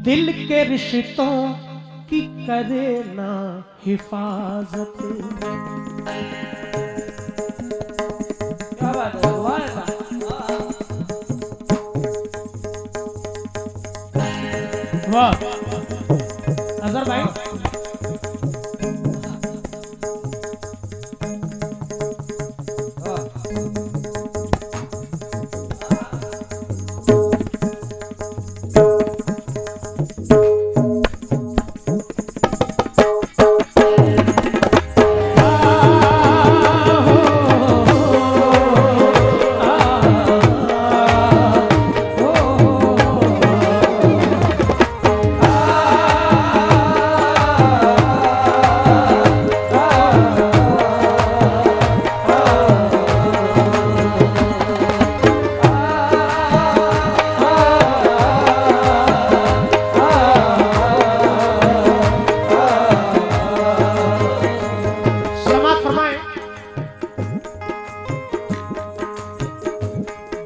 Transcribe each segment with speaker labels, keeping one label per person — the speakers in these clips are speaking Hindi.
Speaker 1: दिल के रिश्तों की करे ना हिफाजत।
Speaker 2: क्या बात है, वाह
Speaker 1: वाह अजहर भाई।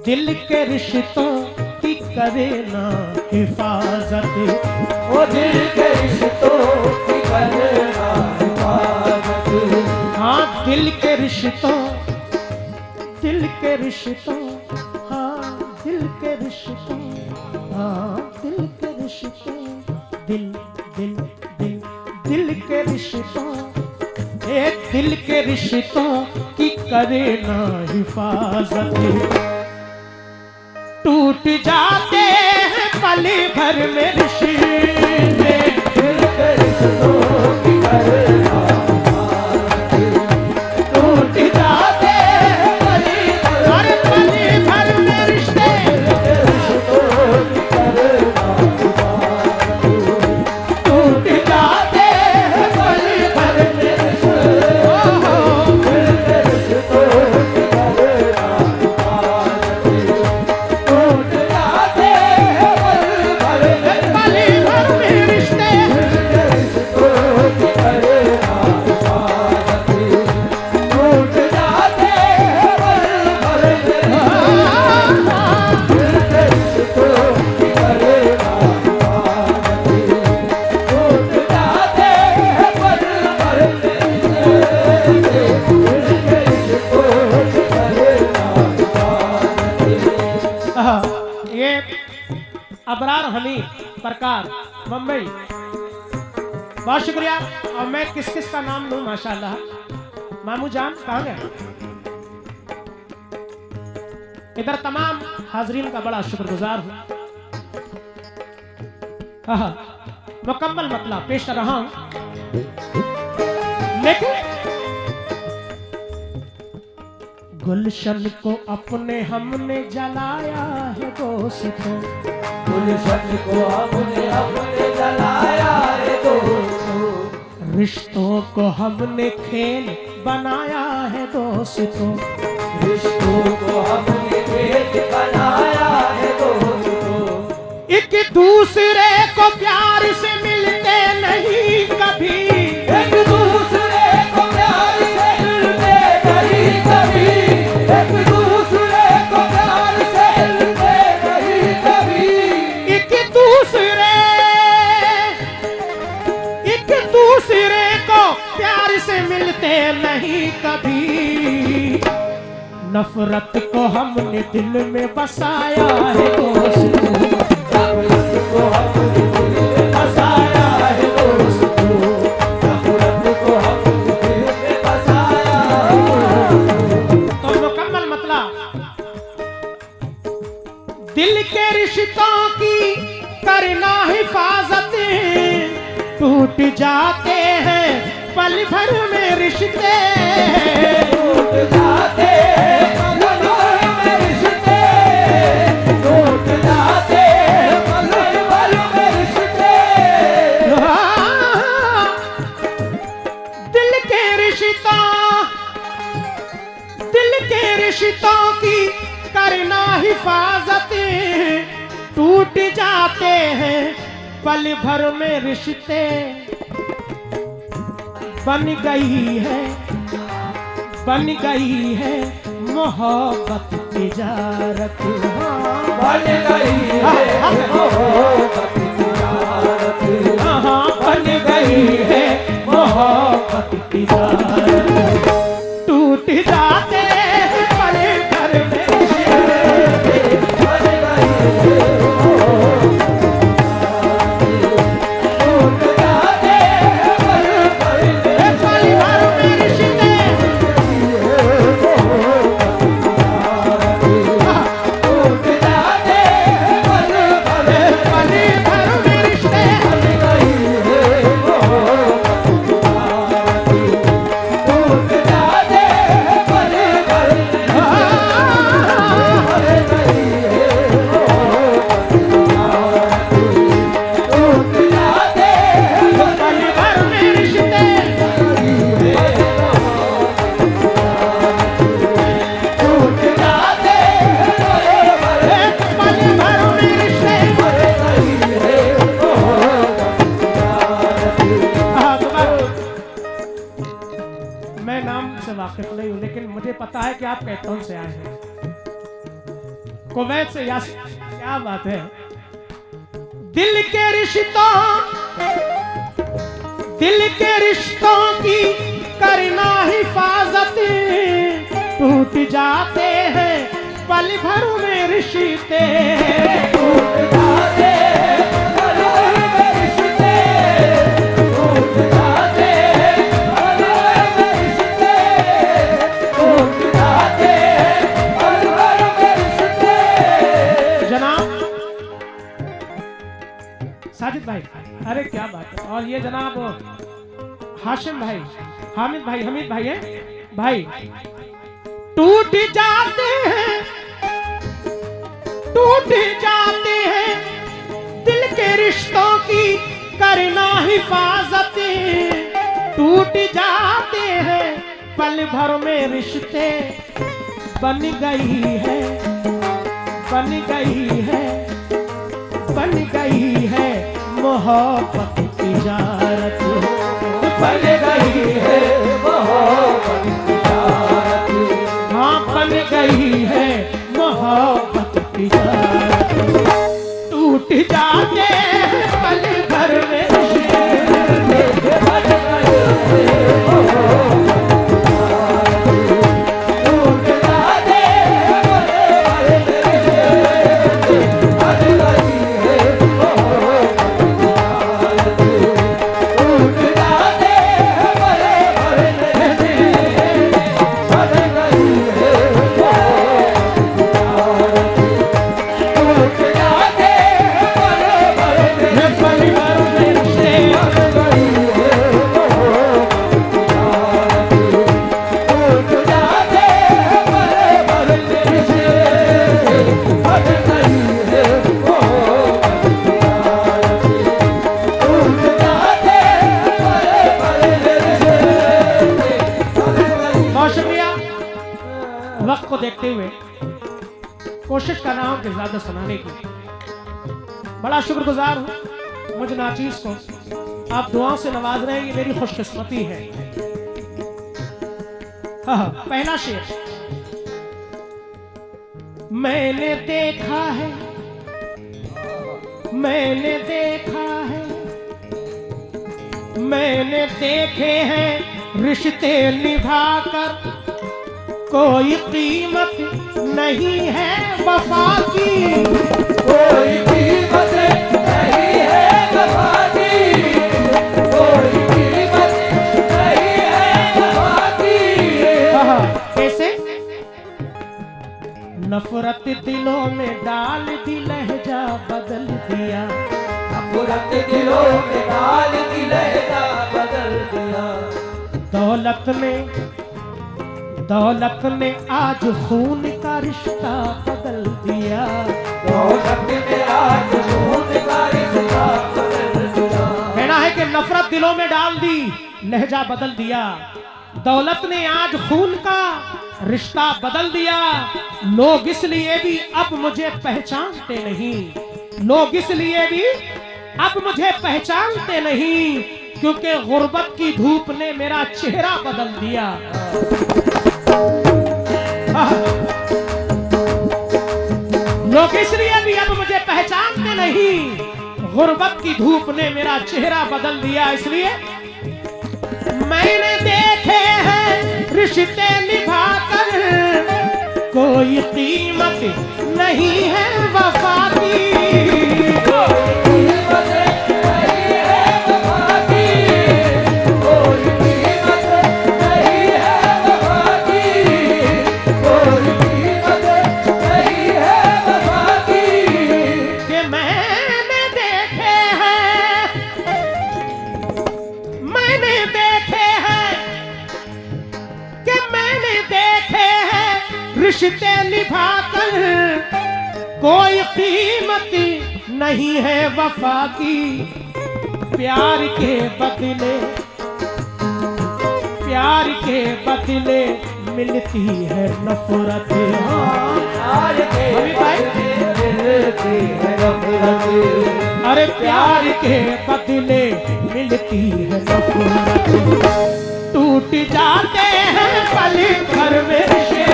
Speaker 1: दिल के रिश्तों की करे ना हिफाजत।
Speaker 2: ओ दिल के रिश्तों की करे ना हिफाजत।
Speaker 1: हाँ दिल के रिश्तों, दिल के रिश्तों, हाँ दिल के रिश्तों, हाँ दिल के रिश्तों, दिल दिल दिल दिल के रिश्तों, एक दिल के रिश्तों की करे ना हिफाजत। टूट जाते हैं पल भर में रिश्ते,
Speaker 2: दिल के रिश्तों की करे ना हिफाजत।
Speaker 1: टूट जाते हैं पल भर में रिश्ते,
Speaker 2: दिल के रिश्तों की करे ना हिफाजत।
Speaker 1: टूट जाते हैं पल भर में रिश्ते।
Speaker 2: दिल के रिश्तों की करे ना हिफाजत। टूट जाते हैं पल भर में रिश्ते।
Speaker 1: पल भर में रिश्ते,
Speaker 2: दिल के रिश्तों की करे ना हिफाजत। टूट जाते हैं पल भर में रिश्ते। दिल के रिश्तों की करे ना हिफाजत। टूट जाते हैं पल भर में रिश्ते। दिल के रिश्तों की करे ना हिफाजत।
Speaker 1: ये अबरार हमीद प्रकार मुंबई, बहुत शुक्रिया। और मैं किस किस का नाम लूं? माशाल्लाह मामू जान कहाँ गए? इधर तमाम हाजरीन का बड़ा शुक्रगुजार हूं। मुकम्मल मतलब पेश कर रहा हूं, लेकिन गुलशन को अपने हमने जलाया है दोस्तों,
Speaker 2: गुलशन को हमने अपने जलाया है दोस्तों।
Speaker 1: रिश्तों को हमने खेल बनाया है दोस्तों,
Speaker 2: रिश्तों को हमने खेल बनाया है दोस्तों।
Speaker 1: एक दूसरे को प्यार से मिलते नहीं कभी,
Speaker 2: एक दूसरे को प्यार से मिलते नहीं कभी। एक दूसरे को प्यार से मिलते नहीं कभी।
Speaker 1: एक दूसरे को प्यार से मिलते नहीं कभी। नफरत को हमने दिल में बसाया है दोस्तों,
Speaker 2: नफरत को हमने दिल में बसाया है दोस्तों। नफरत को हमने दिल में बसाया है।
Speaker 1: तो मुकम्मल मतलब दिल के रिश्तों की करना हिफाजत। टूट जाते हैं पल भर में रिश्ते,
Speaker 2: टूट जाते हैं पल भर में रिश्ते। टूट जाते हैं पल भर में रिश्ते।
Speaker 1: दिल के रिश्तों, दिल के रिश्तों की करना हिफाजत। टूट जाते हैं पल भर में रिश्ते। बन गई है मोहब्बत तिजारत।
Speaker 2: बन गई है मोहब्बत तिजारत।
Speaker 1: पता है कि आप कैटोन से आए हैं, कुवैत से, या क्या बात है। दिल के रिश्तों की करना हिफाजत, टूट जाते हैं पल भर में रिश्ते,
Speaker 2: टूट जाते पल भर में रिश्ते, टूट जाते पल भर में रिश्ते, टूट जाते पल भर में रिश्ते।
Speaker 1: जनाब साजिद भाई, अरे क्या बात है। और ये जनाब हाशिम भाई, हामिद भाई, हमीद भाई है भाई। टूट जाते हैं दिल के रिश्तों की करना हिफाजत, टूट जाते हैं पल भर में रिश्ते, बन गई है मोहब्बत तिजारत,
Speaker 2: बन गई है मोहब्बत तिजारत,
Speaker 1: हाँ बन गई है मोहब्बत तिजारत, टूट जाते हैं पल भर में रिश्ते,
Speaker 2: बन गई है मोहब्बत तिजारत, टूट जाते पल भर में रिश्ते, बन गई है मोहब्बत तिजारत, टूट जाते पल भर में रिश्ते, बन गई है
Speaker 1: वक्त को देखते हुए कोशिश कर रहा हूं कि ज्यादा सुनाने की। बड़ा शुक्रगुजार हूं मुझ नाचीज को, आप दुआओं से नवाज रहे हैं, ये मेरी खुशकिस्मती है। हाँ, पहला शेर। मैंने देखा है मैंने देखे हैं रिश्ते निभाकर, कोई कीमत नहीं है वफा की,
Speaker 2: कोई कीमत नहीं है वफा की, कोई कीमत नहीं है वफा की।
Speaker 1: कैसे? नफरत दिलों में डाल दी, लहजा बदल दिया,
Speaker 2: नफरत दिलों में डाल दी, लहजा बदल दिया।
Speaker 1: दौलत ने आज खून का रिश्ता बदल दिया,
Speaker 2: दौलत ने आज खून का रिश्ता बदल दिया।
Speaker 1: कहना है कि नफरत दिलों में डाल दी, लहजा बदल दिया, दौलत ने आज खून का रिश्ता बदल दिया। लोग इसलिए भी अब मुझे पहचानते नहीं, क्योंकि गुर्बत की धूप ने मेरा चेहरा बदल दिया। लोग इसलिए भी अब मुझे पहचानते नहीं, गुर्बत की धूप ने मेरा चेहरा बदल दिया। इसलिए मैंने देखे हैं रिश्ते निभाकर, कोई कीमत नहीं है वफा की,
Speaker 2: कोई कीमत नहीं है वफा की, कोई कीमत नहीं है वफा की, कोई कीमत नहीं है वफा की।
Speaker 1: कि मैंने देखे हैं रिश्ते निभाकर, कोई कीमत नहीं है वफा की, प्यार के बदले मिलती है नफरत।
Speaker 2: प्यार के बदले मिलती है नफरत,
Speaker 1: अरे प्यार के बदले मिलती है नफरत, टूट जाते हैं पल भर में रिश्ते,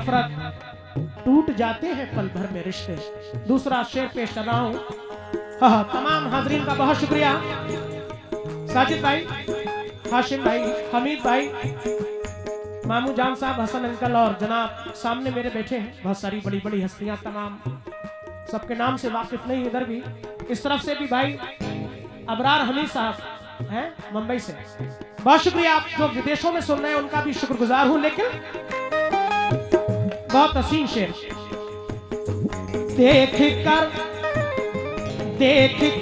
Speaker 1: नफरत, टूट जाते हैं पल भर में रिश्ते। दूसरा शेर पेश कर रहा हूं। हाँ, तमाम हाजरीन का बहुत शुक्रिया। साजिद भाई, हाशिम भाई, हमीद भाई, मामू जान साहब, हसन अंकल और जनाब सामने मेरे बैठे हैं बहुत सारी बड़ी बड़ी हस्तियां, तमाम सबके नाम से वाकिफ नहीं इधर भी। इस तरफ से भी भाई अबरार हमीद साहब हैं मुंबई से, बहुत शुक्रिया। आप जो विदेशों में सुन रहे हैं उनका भी शुक्रगुजार हूं। लेकिन बहुत हसीन शेर। देख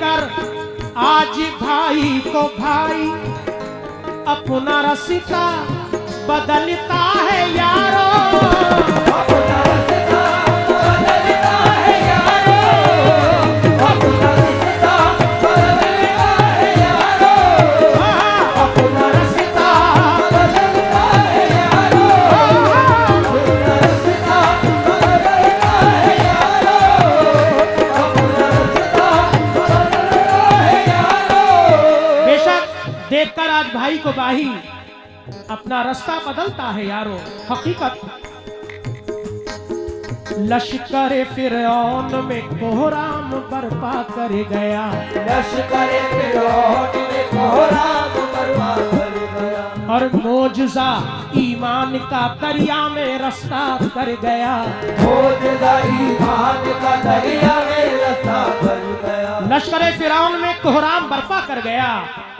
Speaker 1: कर आज भाई को भाई अपना रास्ता बदलता है यारो,
Speaker 2: अपना रास्ता बदलता है यारो, अपना रास्ता बदलता है यारो, अपना रास्ता बदलता है यारो, अपना रास्ता बदलता है यारो, अपना रास्ता बदलता है यारो।
Speaker 1: बेशक देखकर आज भाई को भाई अपना रास्ता बदलता है यारो। हकीकत लश्कर फिरौन में कोहराम बर्पा कर गया,
Speaker 2: लश्कर फिरौन में कोहराम बर्पा कर गया,
Speaker 1: और मौजज़ा ईमान का दरिया में रास्ता कर गया,
Speaker 2: मौजज़ा ईमान का दरिया में रास्ता कर गया।
Speaker 1: लश्कर फिरौन में कोहराम बर्पा कर गया,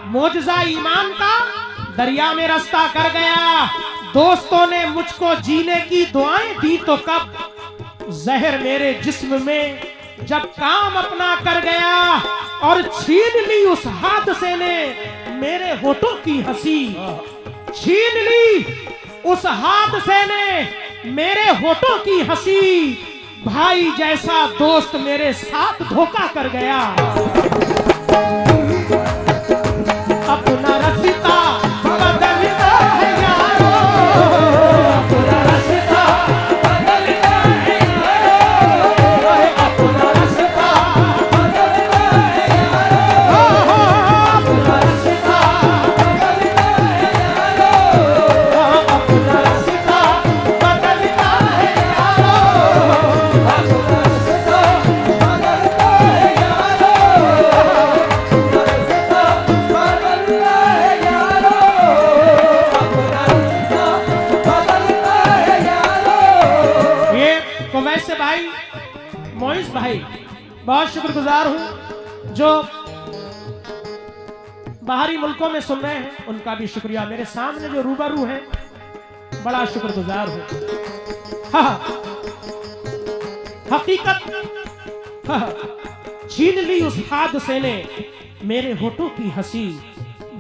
Speaker 1: मौजज़ा ईमान का दरिया में रास्ता कर गया। दोस्तों ने मुझको जीने की दुआएं दी तो कब, जहर मेरे जिस्म में जब काम अपना कर गया, और छीन ली उस हादसे ने मेरे होठों की हंसी, छीन ली उस हादसे ने मेरे होठों की हंसी। भाई जैसा दोस्त मेरे साथ धोखा कर गया, अपना रास्ता बदलता है यारो,
Speaker 2: अपना रास्ता बदलता है यारो, अपना रास्ता बदलता है यारो, अपना रास्ता बदलता है यारो, अपना रास्ता बदलता है यारो, अपना रास्ता बदलता है यारो, अपना रास्ता बदलता है यारो, अपना रास्ता बदलता है यारो।
Speaker 1: ये कुवैत से भाई मोइस भाई बहुत शुक्रगुजार हूं, जो बाहरी मुल्कों में सुन रहे हैं उनका भी शुक्रिया। मेरे सामने जो रूबरू हैं बड़ा शुक्रगुजार हूं। हाँ, हकीकत छीन ली उस हादसे ने मेरे होठों की हंसी,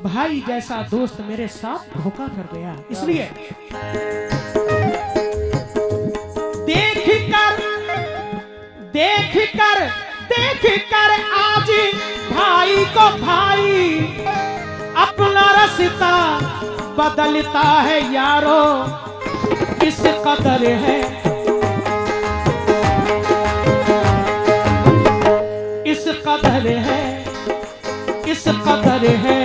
Speaker 1: भाई जैसा दोस्त मेरे साथ धोखा कर गया। इसलिए देख कर आज भाई को भाई अपना रास्ता बदलता है यारो। इस कदर है, इस कदर है, इस कदर है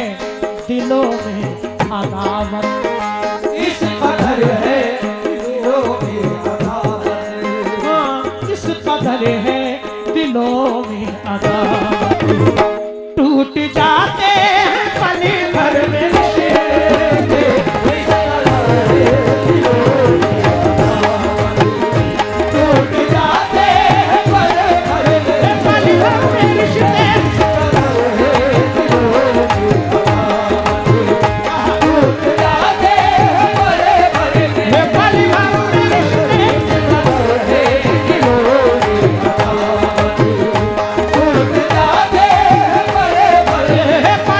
Speaker 1: दिलों में अदावत,
Speaker 2: इस कदर है दिलों में अदावत,
Speaker 1: हाँ, इस कदर है दिलों में अदावत। टूट जाते हैं पल भर में रिश्ते,
Speaker 2: इस कदर है दिलों में अदावत, टूट जाते हैं पल भर में
Speaker 1: पल भर में रिश्ते,
Speaker 2: पल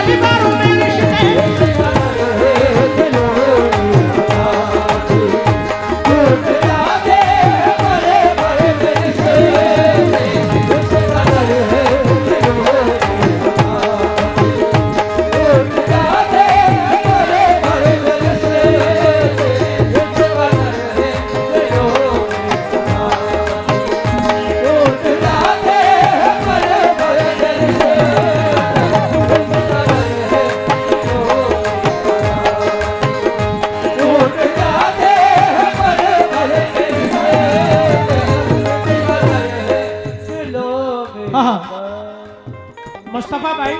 Speaker 1: मुस्तफा भाई,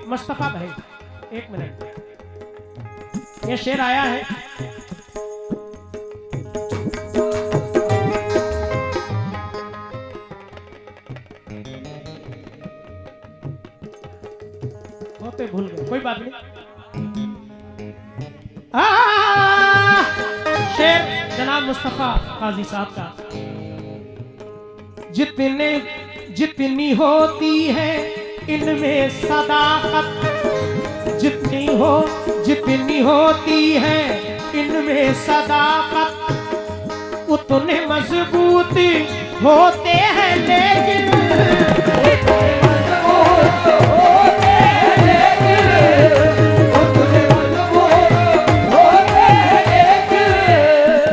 Speaker 1: मुस्तफा भाई, एक मिनट, ये शेर आया है। होते भूल गए, कोई बात नहीं। शेर जनाब मुस्तफा काजी साहब का। जितनी होती है इनमें सदाकत, जितनी होती है इनमें सदाकत, उतने मजबूत होते हैं लेकिन,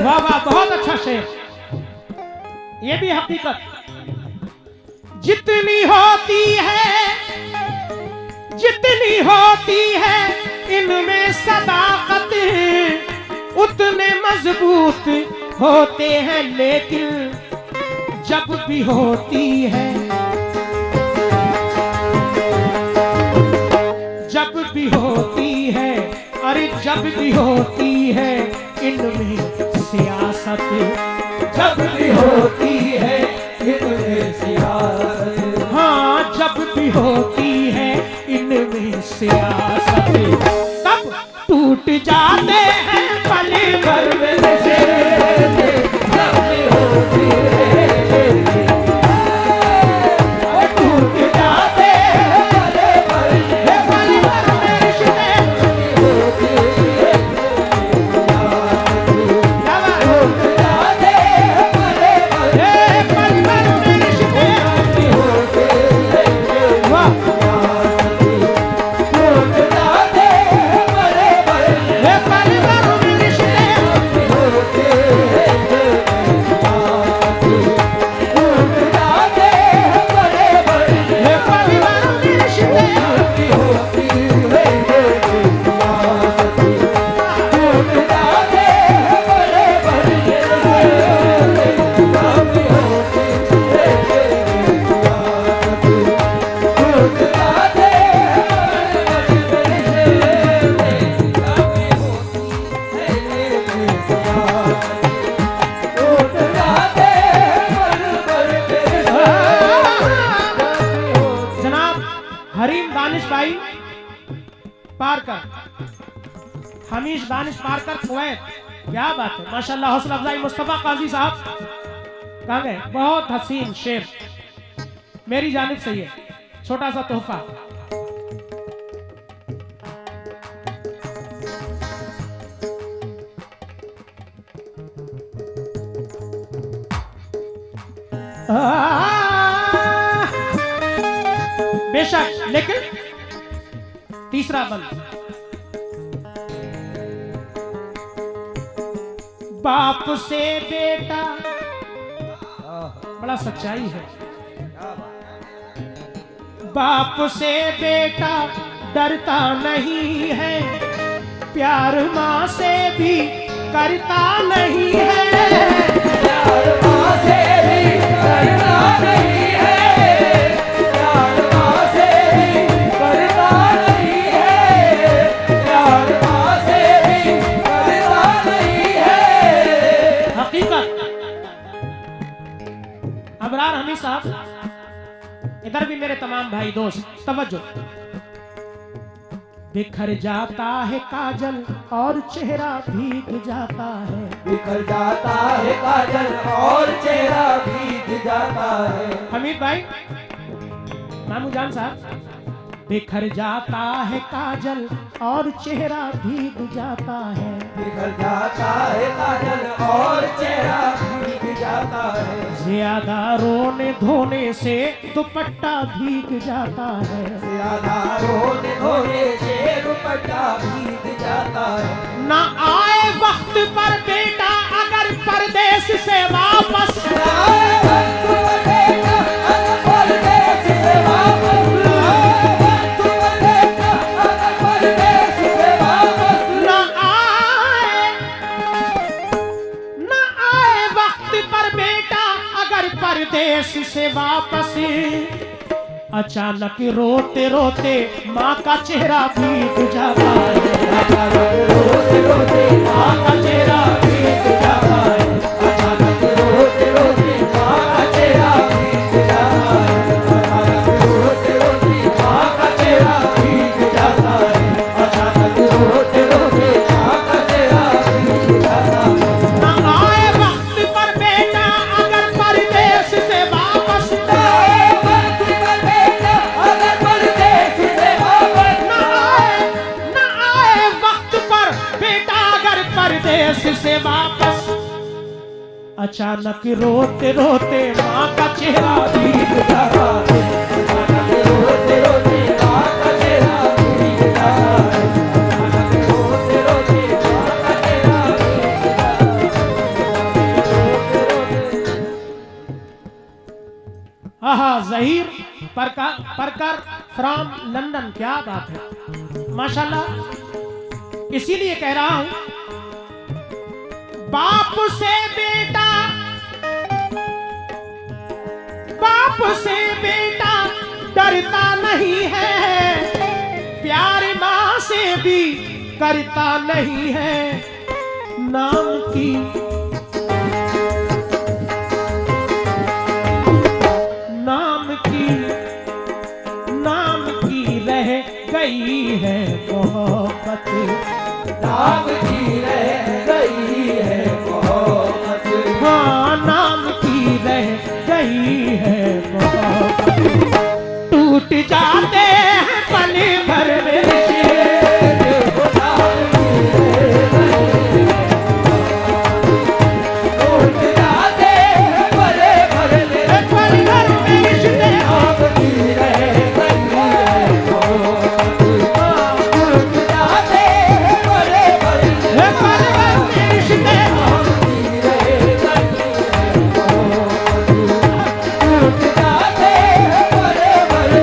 Speaker 1: वाह वाह, बहुत अच्छा शेर, ये भी हकीकत। जितनी होती है इनमें सदाकत, उतने मजबूत होते हैं लेकिन, जब भी होती है अरे जब भी होती है इनमें सियासत,
Speaker 2: जब भी होती है इनमें सियासत,
Speaker 1: हाँ जब भी होती है इनमें सियासत, तब टूट जाते हैं पल भर में से,
Speaker 2: जब भी होती है
Speaker 1: टूट जाते हैं पल भर में रिश्ते, हमीश दानिश पारकर कुवैत, क्या बात है, माशाल्लाह, हौसला अफजाई। मुस्तफा काजी साहब कहाँ गए? बहुत हसीन शेर मेरी जानिब से, ये छोटा सा तोहफा। बेशक, लेकिन तीसरा बंद, बाप से बेटा, बड़ा सच्चाई है, बाप से बेटा डरता नहीं है, प्यार माँ से भी करता नहीं है,
Speaker 2: प्यार माँ से भी करता नहीं है, प्यार माँ से भी करता नहीं है, प्यार माँ से भी करता नहीं है।
Speaker 1: हकीकत। अबरार हमीद साहब, इधर भी मेरे तमाम भाई दोस्त तवज्जो। बिखर जाता है काजल और चेहरा भीग जाता है,
Speaker 2: बिखर जाता है काजल और चेहरा भीग जाता है।
Speaker 1: हमीद भाई, मामू जान साहब, बिखर जाता है काजल और चेहरा भीग जाता है,
Speaker 2: बिखर जाता है काजल और चेहरा भीग जाता है,
Speaker 1: ज्यादा रोने धोने से दुपट्टा भीग जाता है,
Speaker 2: ज्यादा रोने धोने से दुपट्टा भीग जाता है।
Speaker 1: ना आए वक्त पर बेटा अगर परदेश से वापस, परदेश से वापस, अचानक रोते रोते माँ का चेहरा बीत जाता है।
Speaker 2: अचानक रोते रोते माँ का चेहरा बीत जाता है। अचानक रोते रोते माँ का चेहरा बीत जाता है। अचानक रोते रोते माँ का चेहरा बीत जाता है। अचानक रोते रोते माँ का चेहरा बीत जाता है।
Speaker 1: ना आए वक्त पर बेटा अगर परदेश से वापस,
Speaker 2: ना आए वक्त पर बेटा अगर परदेश से वापस,
Speaker 1: ना आए वक्त पर बेटा अगर परदेश से वापस। अचानक रोते रोते माँ का चेहरा
Speaker 2: बीत जाता है। अचानक रोते रोते माँ का चेहरा बीत जाता है। अचानक रोते रोते माँ का चेहरा बीत जाता है।
Speaker 1: आहा जहीर परकर फ्रॉम लंदन, क्या बात है माशाल्लाह। इसीलिए कह रहा हूं बाप से बेटा डरता नहीं है, प्यार माँ से भी करता नहीं है। नाम की रह गई है मोहब्बत,
Speaker 2: नाम की रह गई है मोहब्बत।
Speaker 1: हाँ नाम की रह गई है मोहब्बत। टूट जाते हैं पल भर में रिश्ते,
Speaker 2: टूट जाते हैं बड़े भरे
Speaker 1: पल भर में रिश्ते।
Speaker 2: नाम की रह गई है मोहब्बत। टूट जाते हैं बड़े भरे
Speaker 1: पल भर में रिश्ते।
Speaker 2: नाम की रह गई है मोहब्बत। टूट जाते हैं बड़े भरे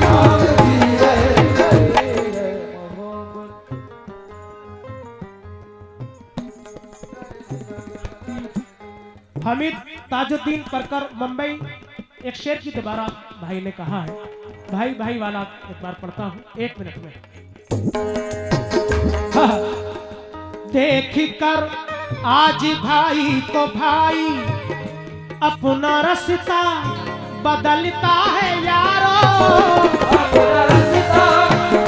Speaker 2: नाम की रह गई है मोहब्बत।
Speaker 1: हामिद ताजुद्दीन परकर मुंबई, एक शेर की दोबारा भाई ने कहा है, भाई वाला एक बार पढ़ता हूं 1 मिनट में। हाँ। देख कर आज भाई को भाई अपना रास्ता बदलता है यारो।
Speaker 2: अपना रास्ता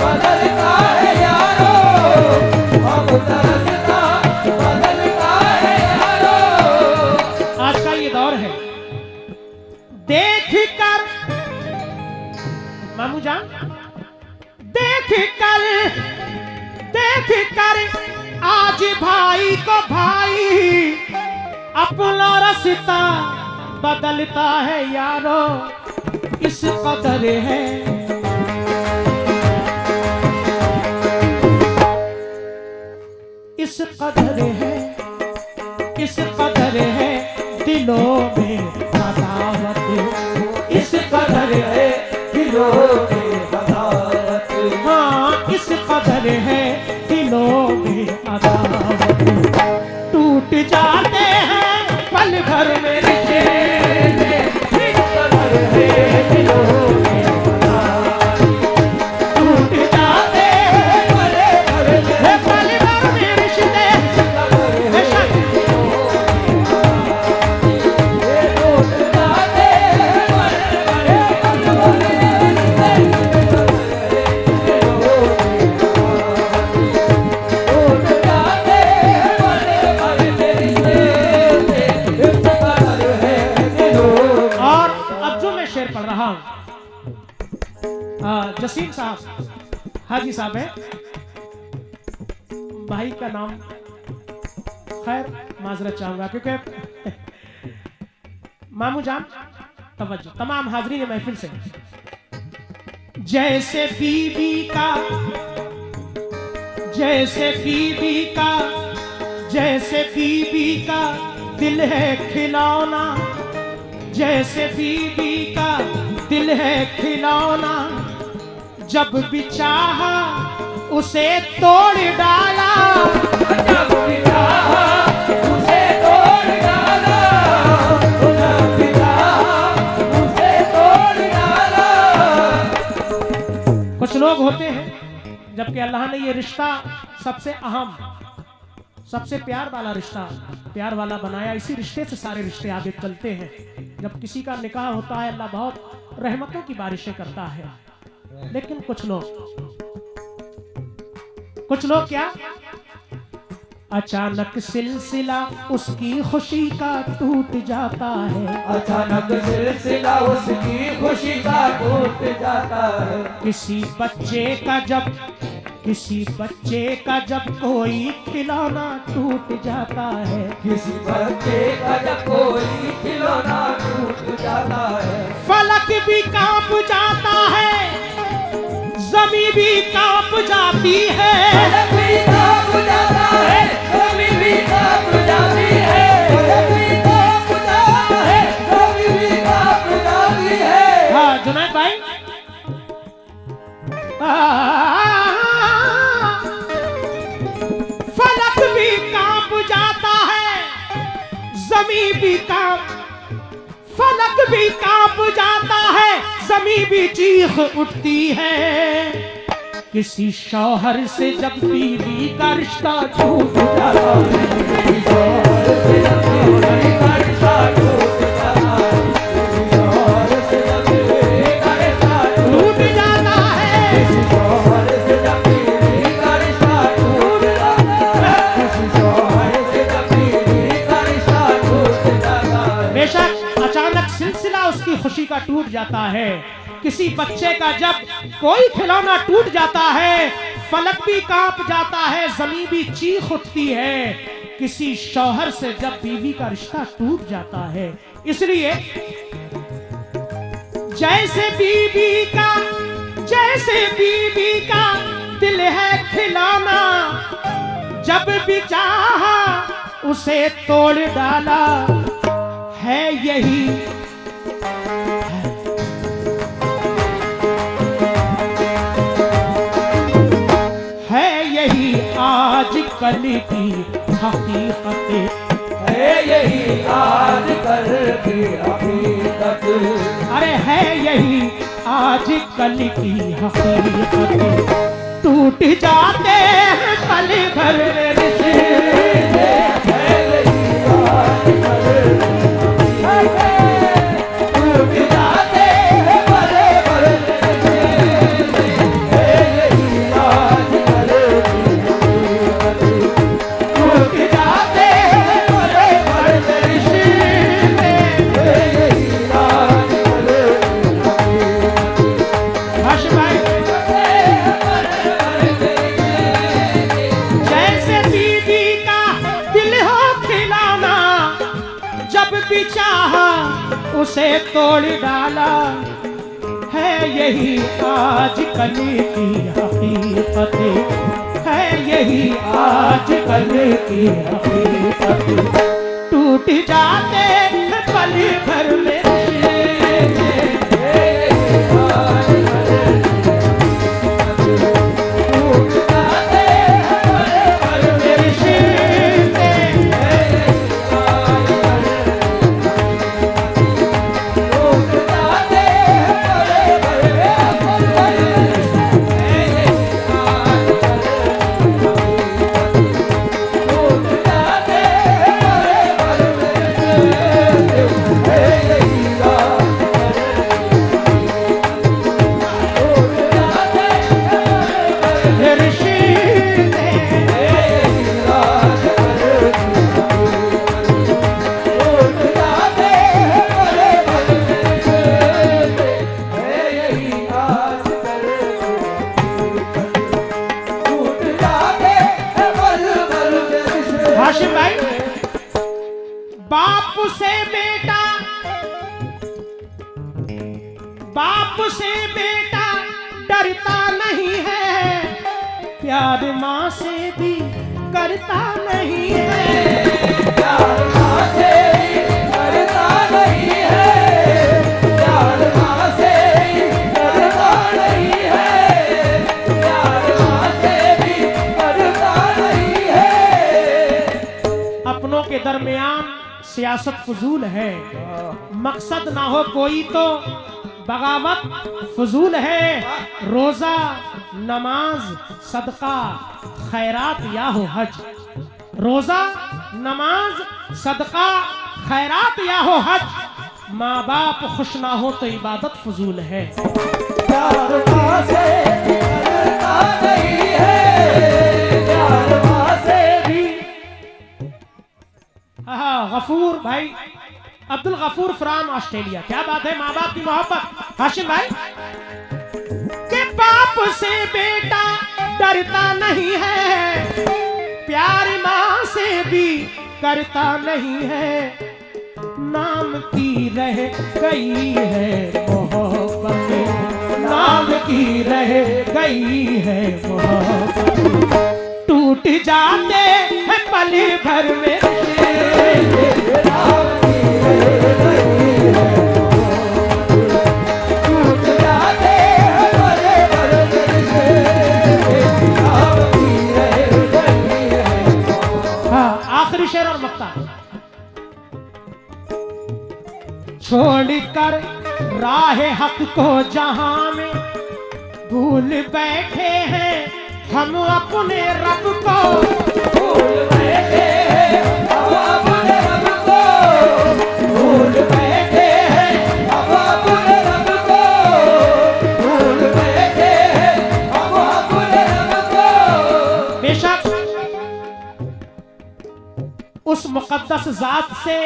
Speaker 2: बदलता है यारो। अपना रास्ता बदलता है यारो।
Speaker 1: आज का ये दौर है। देख कर मामू जान, देख कर आज भाई को भाई अपना रास्ता बदलता है यारो। इस कदर है इस कदर है इस कदर है दिलों में अदावत।
Speaker 2: इस कदर है दिलों में बगावत।
Speaker 1: हाँ इस कदर है दिलों में अदावत। टूट जाते हैं पल भर में रिश्ते।
Speaker 2: इस कदर है दिलों में बगावत।
Speaker 1: टूट जाते हैं
Speaker 2: बड़े भरे
Speaker 1: पल भर में रिश्ते। और अब जो मैं शेर पढ़ रहा हूं, जसीम साहब हाजी साहब है, भाई का नाम खैर माजरत चाहूंगा क्योंकि मामू जान तवज्जो तमाम हाजरीन महफिल से। जैसे बीबी का दिल है खिलौना, जैसे बीबी का दिल है खिलौना, जब भी चाहा उसे तोड़ डाला।
Speaker 2: जब भी चाहा उसे तोड़ डाला। जब भी चाहा उसे तोड़
Speaker 1: क्योंकि अल्लाह ने ये रिश्ता सबसे अहम, सबसे प्यार वाला रिश्ता, प्यार वाला बनाया। इसी रिश्ते से सारे रिश्ते आगे चलते हैं। जब किसी का निकाह होता है अल्लाह बहुत रहमतों की बारिशें करता है। लेकिन कुछ लोग क्या, अचानक सिलसिला उसकी खुशी का टूट जाता है।
Speaker 2: अचानक सिलसिला उसकी खुशी का टूट जाता है।
Speaker 1: किसी बच्चे का जब कोई खिलौना टूट जाता है।
Speaker 2: किसी बच्चे का जब कोई खिलौना टूट जाता है।
Speaker 1: फलक भी कांप जाता है, ज़मीं भी कांप जाती है।
Speaker 2: फलक भी कांप जाता है, ज़मीं भी कांप जाती है। फलक भी कांप जाता है, ज़मीं भी कांप जाती है।
Speaker 1: हाँ जुनैद भाई, फलक भी कांप जाता है, ज़मीं भी फलक भी कांप जाता है, ज़मीं भी चीख उठती है। किसी शौहर से जब बीवी का रिश्ता टूट जाता है,
Speaker 2: किसी शौहर से जब बीवी का रिश्ता टूट जाता है, किसी शौहर से जब बीवी का रिश्ता
Speaker 1: टूट जाता है,
Speaker 2: किसी शौहर से जब बीवी का रिश्ता टूट जाता है, किसी शौहर से जब बीवी का रिश्ता टूट जाता है।
Speaker 1: बेशक अचानक सिलसिला उसकी खुशी का टूट जाता है। किसी बच्चे का जब कोई खिलौना टूट जाता है, फलक भी कांप जाता है, जमीन भी चीख उठती है। किसी शौहर से जब बीवी का रिश्ता टूट जाता है, इसलिए जैसे बीवी का दिल है खिलौना, जब भी चाहा उसे तोड़ डाला। है यही आजकल की हकीकत,
Speaker 2: है यही आजकल की हकीकत।
Speaker 1: अरे है यही आजकल की हकीकत। टूट जाते हैं पल भर में रिश्ते,
Speaker 2: है यही आजकल की हकीकत। टूट जाते हैं बड़े बड़े रिश्ते, है यही आजकल की हकीकत। टूट जाते हैं बड़े बड़े रिश्ते, है यही आजकल की हकीकत।
Speaker 1: हर्ष भाई, जैसे बीवी का दिल हो खिलौना, जब भी चाहा उसे तोड़ डाला। है यही आजकल की हकीकत, है यही आजकल की हकीकत। टूट जाते हैं पल भर में रिश्ते,
Speaker 2: है यही आजकल की हकीकत। टूट जाते हैं बड़े बड़े रिश्ते, है यही आजकल की हकीकत। टूट जाते हैं बड़े बड़े रिश्ते, है यही आजकल की हकीकत। टूट जाते हैं बड़े बड़े रिश्ते, है यही
Speaker 1: हाशिम भाई, बाप से बेटा डरता नहीं है, प्यार माँ से भी करता नहीं है।
Speaker 2: प्यार माँ से भी करता नहीं है, प्यार माँ से भी करता नहीं है, प्यार माँ से भी करता नहीं है।
Speaker 1: अपनों के दरमियान सियासत फजूल है, मकसद ना हो कोई तो बगावत फजूल है। रोजा नमाज सदका खैरात या हो हज। रोजा नमाज सदका खैरात या हो हज। माँ बाप खुश ना हो तो इबादत फजूल है।
Speaker 2: प्यार माँ से निकलता नहीं है, प्यार माँ से भी।
Speaker 1: हाँ, गफूर भाई, अब्दुल गफूर फ्राम ऑस्ट्रेलिया। क्या बात है, माँ बाप की मोहब्बत। हाशिम भाई, कि बाप से बेटा डरता नहीं है, प्यार माँ से भी करता नहीं है। नाम की रह गई है मोहब्बत, नाम की रह गई है मोहब्बत। टूट जाते हैं पल भर में,
Speaker 2: नाम की रह गई है, टूट जाते हैं बड़े बड़े दिल से, नाम की रह गई है।
Speaker 1: हाँ, आखिरी शेर और मक्ता। छोड़कर राह हक को जहां में भूल बैठे हैं हम अपने रब को।
Speaker 2: भूल बैठे हैं हम अपने रब को, भूल बैठे हैं हम अपने रब को, भूल बैठे हैं हम अपने रब को।
Speaker 1: बेशक उस मुकद्दस जात से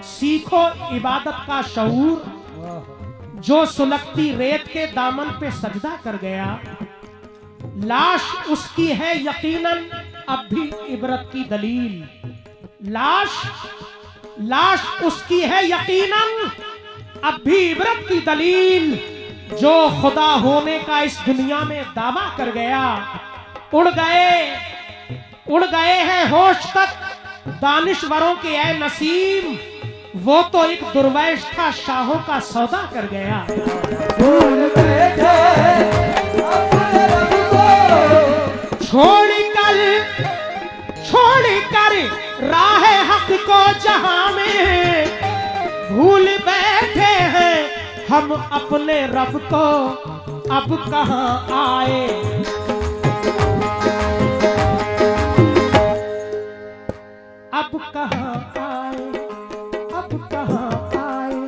Speaker 1: सीखो इबादत का शऊर, जो सुलगती रेत के दामन पे सजदा कर गया। लाश उसकी है यकीनन अब भी इबरत की दलील। लाश उसकी है यकीनन अब भी इबरत की दलील। जो खुदा होने का इस दुनिया में दावा कर गया। उड़ गए हैं होश तक दानिशवरों के ऐ नसीम। वो तो एक दुर्वैश था, शाहों का सौदा कर गया।
Speaker 2: भूल बैठे हैं अपने रब को,
Speaker 1: छोड़ कर राह हक को जहां में भूल बैठे हैं हम अपने रब को। अब कहां आए, अब कहां आए, अब कहां आए,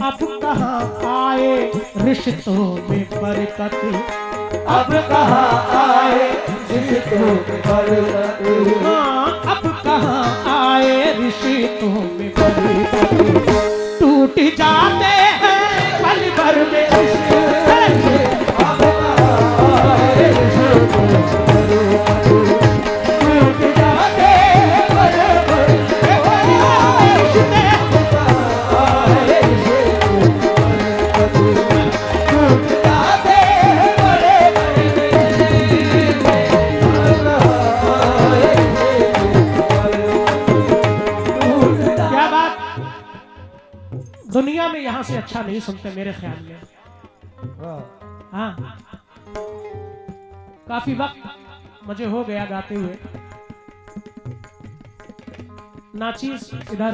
Speaker 1: अब कहां आए रिश्तों में बरकत।
Speaker 2: अब कहाँ आए रिश्तों में बरकत।
Speaker 1: हाँ, अब कहां आए रिश्तों में बरकत। टूट जाते हैं पल भर में रिश्ते।
Speaker 2: अब कहाँ आए रिश्तों में बरकत। टूट जाते हैं बड़े बड़े रिश्ते। अब कहाँ आए रिश्तों में बरकत। टूट जाते हैं बड़े बड़े रिश्ते। अब कहाँ आए रिश्तों में बरकत।
Speaker 1: क्या बात, दुनिया में यहां से अच्छा नहीं सुनते मेरे ख्याल में। हाँ, काफी वक्त मुझे हो गया गाते हुए। नाचीज इधर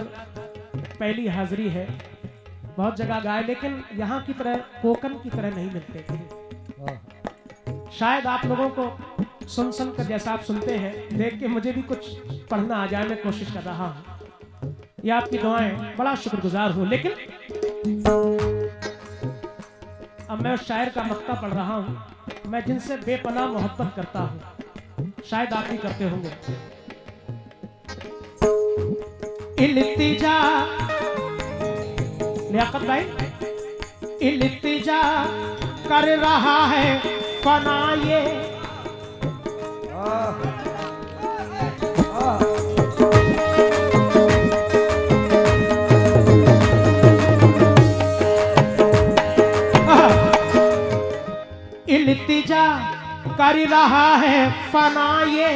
Speaker 1: पहली हाजिरी है, बहुत जगह गाए, लेकिन यहाँ की तरह कोकन की तरह नहीं मिलते थे। शायद आप लोगों को सुन कर जैसा आप सुनते हैं, देख के मुझे भी कुछ पढ़ना आ जाए, मैं कोशिश कर रहा हूँ। ये आपकी दुआएं, बड़ा शुक्रगुजार हूँ। लेकिन अब मैं उस शायर का मक्ता पढ़ रहा हूँ, मैं जिनसे बेपनाह मोहब्बत करता हूँ, शायद आप भी करते होंगे। इल्तिजा, लियाकत भाई, इल्तिजा कर रहा है फना ये। इल्तिजा कर रहा है फना ये,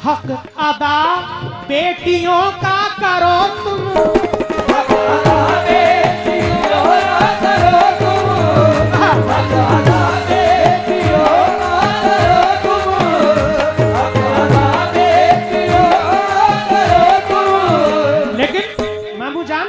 Speaker 1: हक अदा बेटियों का करो तुम।
Speaker 2: हक अदा बेटियों का करो तुम। हक अदा बेटियों का करो तुम। हक अदा बेटियों का करो तुम।
Speaker 1: लेकिन मामू जान,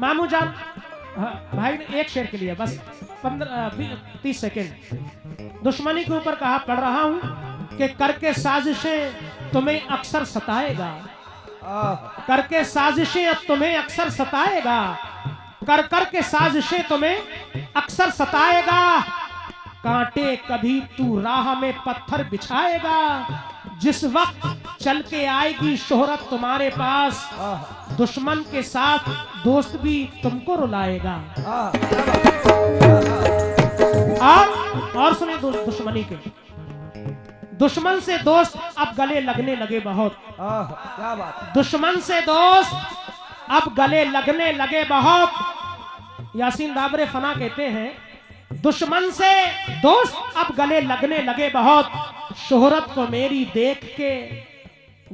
Speaker 1: मामू जान, भाई ने एक शेर के लिए बस 15-30 सेकेंड। दुश्मनी के ऊपर कहा पढ़ रहा हूं कि करके साजिशें तुम्हें अक्सर सताएगा, करके साजिशें तुम्हें अक्सर सताएगा, कर कर के साजिशें तुम्हें अक्सर सताएगा, कांटे कभी तू राह में पत्थर बिछाएगा, जिस वक्त चल के आएगी शोहरत तुम्हारे पास, दुश्मन के साथ दोस्त भी तुमको रुलाएगा। और सुने दुश्मनी के, दुश्मन से दोस्त अब गले लगने लगे बहुत,
Speaker 2: क्या बात।
Speaker 1: दुश्मन से दोस्त अब गले लगने लगे बहुत। यासीन दाबरे फना कहते हैं, दुश्मन से दोस्त अब गले लगने लगे बहुत, शोहरत को मेरी देख के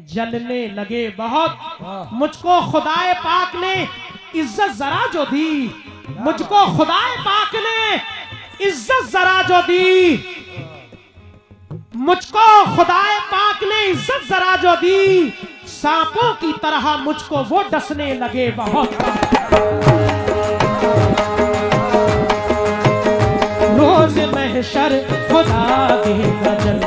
Speaker 1: जलने लगे बहुत। मुझको खुदाए पाक ने इज्जत जरा जो दी, मुझको खुदाए पाक ने इज्जत जरा जो दी, मुझको खुदाए पाक ने इज्जत जरा जो दी, सांपों की तरह मुझको वो डसने लगे बहुत। रोज महशर खुदा देगा जल